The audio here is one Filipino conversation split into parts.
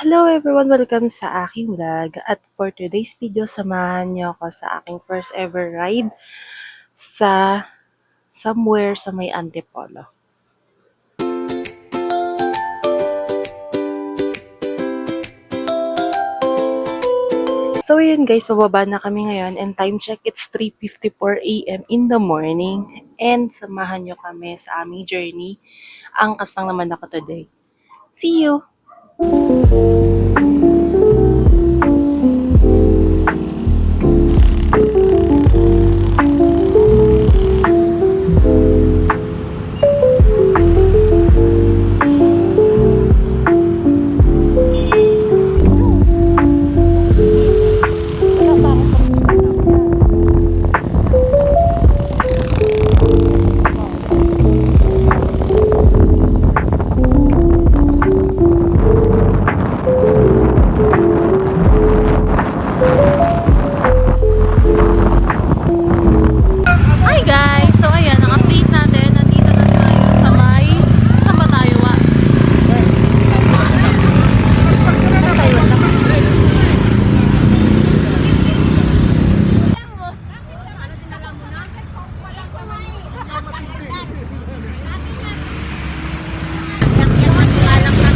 Hello everyone! Welcome sa aking vlog. At for today's video, samahan niyo ako sa aking first ever ride sa somewhere sa may Antipolo. So yun guys, pababa na kami ngayon and time check, it's 3:54 a.m. in the morning. And samahan niyo kami sa aming journey. Angkas lang naman ako today. See you!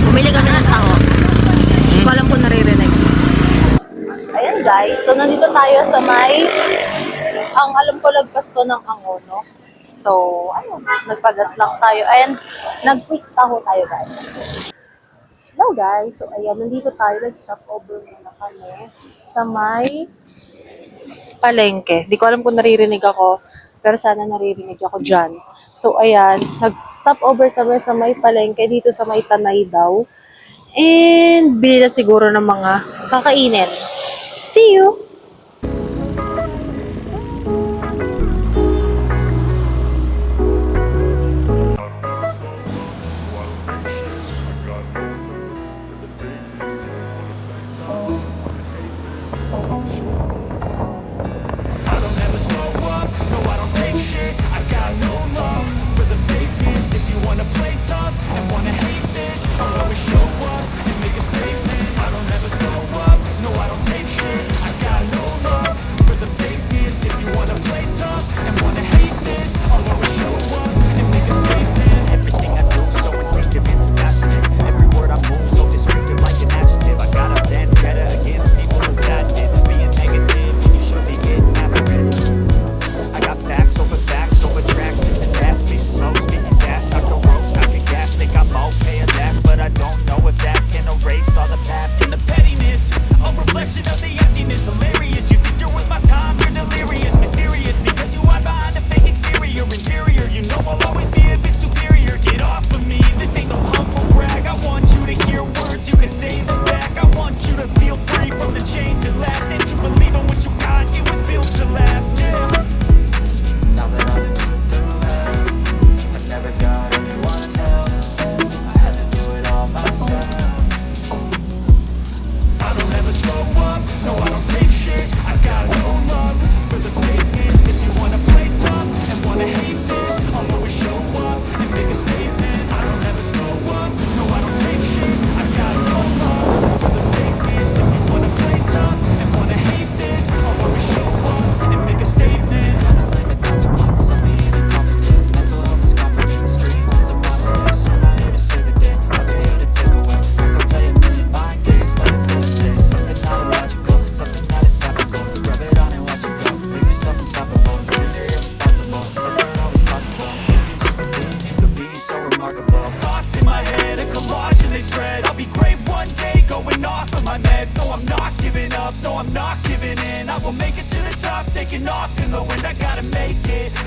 Bumili kami ng tao. Hindi ko alam kung naririnig. Ayan guys, so nandito tayo sa may, ang alam ko lagpas to ng Angono. So, ayun, nagpagas lang tayo. And nag-quick taho tayo guys. Hello guys, so ayan, nandito tayo. Nag-stop over muna kami sa may palengke. Hindi ko alam kung naririnig ako, pero sana naririnig ako dyan. So, ayan, nag-stop over kami sa may palengke, dito sa may Tanay daw. And, bili na siguro ng mga kakainin. See you!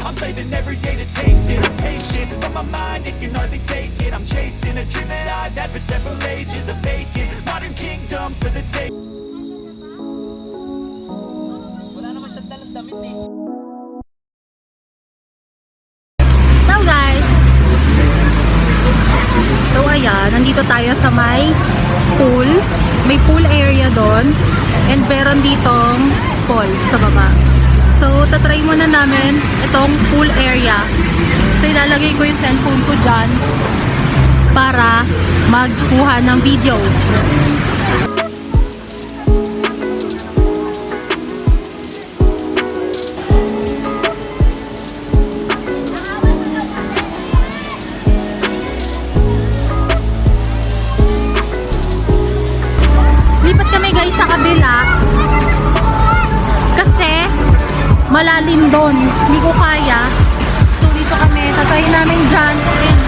I'm saving every day to taste it. I'm patient, but my mind, it can hardly take it. I'm chasing a dream that I've had for several ages. A vacant, modern kingdom for the take. Wala naman siyang dalang damit eh. So guys, so ayan, nandito tayo sa may pool. May pool area doon. And meron ditong falls sa baba. So, tatry muna namin itong pool area. So, ilalagay ko yung cellphone ko dyan para magkuha ng video. malalim doon. Hindi ko kaya. So dito kami, tatayin namin dyan. And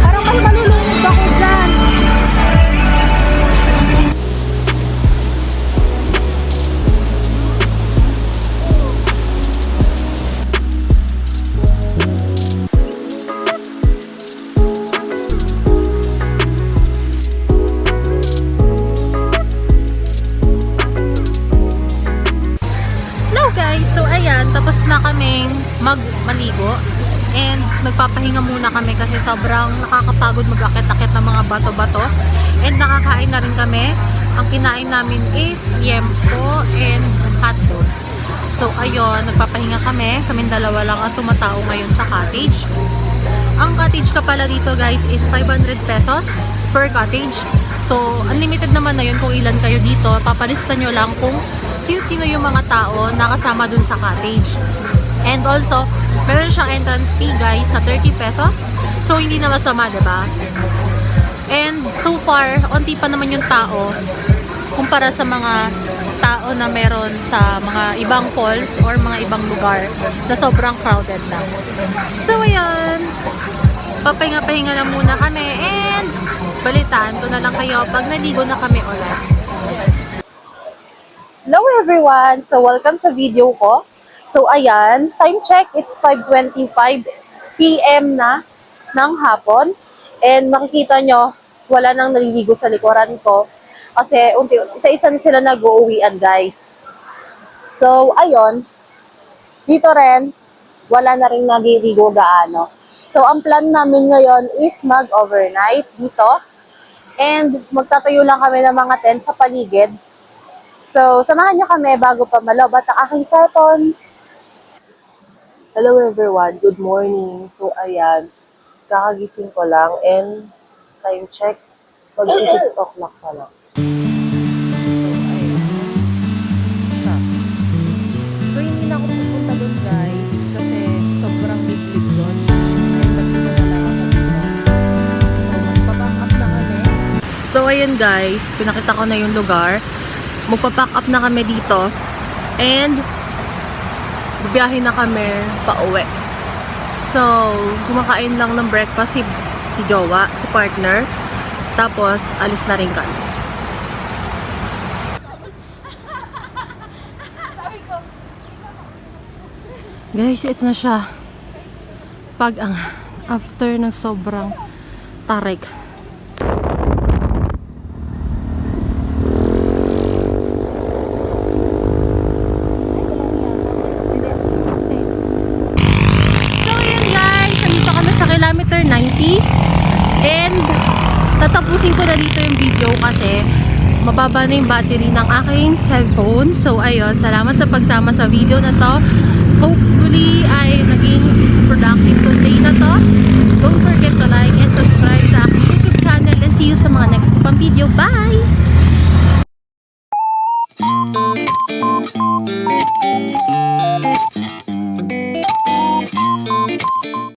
parang mas malulunod ako dyan. Hello guys! So ayan, tapos na kaming maligo and nagpapahinga muna kami kasi sobrang nakakapagod mag-akit-akit ng mga bato-bato and nakakain na rin kami. Ang kinain namin is liempo and hotdog. So ayun, nagpapahinga kaming dalawa lang ang tumatao ngayon sa cottage. Ang cottage ka pala dito guys is 500 pesos per cottage. So unlimited naman na yun kung ilan kayo dito. Papalista nyo lang kung sino yung mga tao na kasama dun sa cottage. And also, meron siyang entrance fee guys sa 30 pesos. So, hindi na masama, diba? And so far, onti pa naman yung tao kumpara sa mga tao na meron sa mga ibang falls or mga ibang lugar na sobrang crowded na. So, ayan. Papahinga-pahinga na muna kami and balitaan ko na lang kayo pag naligo na kami ulit. Hello everyone! So, welcome sa video ko. So, ayan, time check, it's 5:25 PM na ng hapon. And makikita nyo, wala nang naliligo sa likuran ko. Kasi isa-isa na sila nag-uuwian, guys. So, ayun, dito rin, wala na rin naliligo gaano. So, ang plan namin ngayon is mag-overnight dito. And magtatayo lang kami ng mga tent sa paligid. So, samahan nyo kami bago pa malobat ang aking cellphone. Hello everyone, good morning. So ayan, kakagising ko lang and time check, magsi 6 o'clock pa lang. So, hindi na ako pupunta doon guys kasi sobrang big doon. And magsisimula lang ako dito. So, magpapack up na kami. So, ayun guys, pinakita ko na yung lugar. Magpapack up na kami dito. And, bibiyahin na kami pa uwi. So, kumakain lang ng breakfast si Jowa, si partner. Tapos, alis na rin kami. Guys, ito na siya. Pag ang after ng sobrang tarik. So, yun guys. Nandito kami sa kilometer 90. And, tatapusin ko na dito yung video kasi mababa na yung battery ng aking cellphone. So, ayun. Salamat sa pagsama sa video na to. Hopefully, ay naging productive today na to.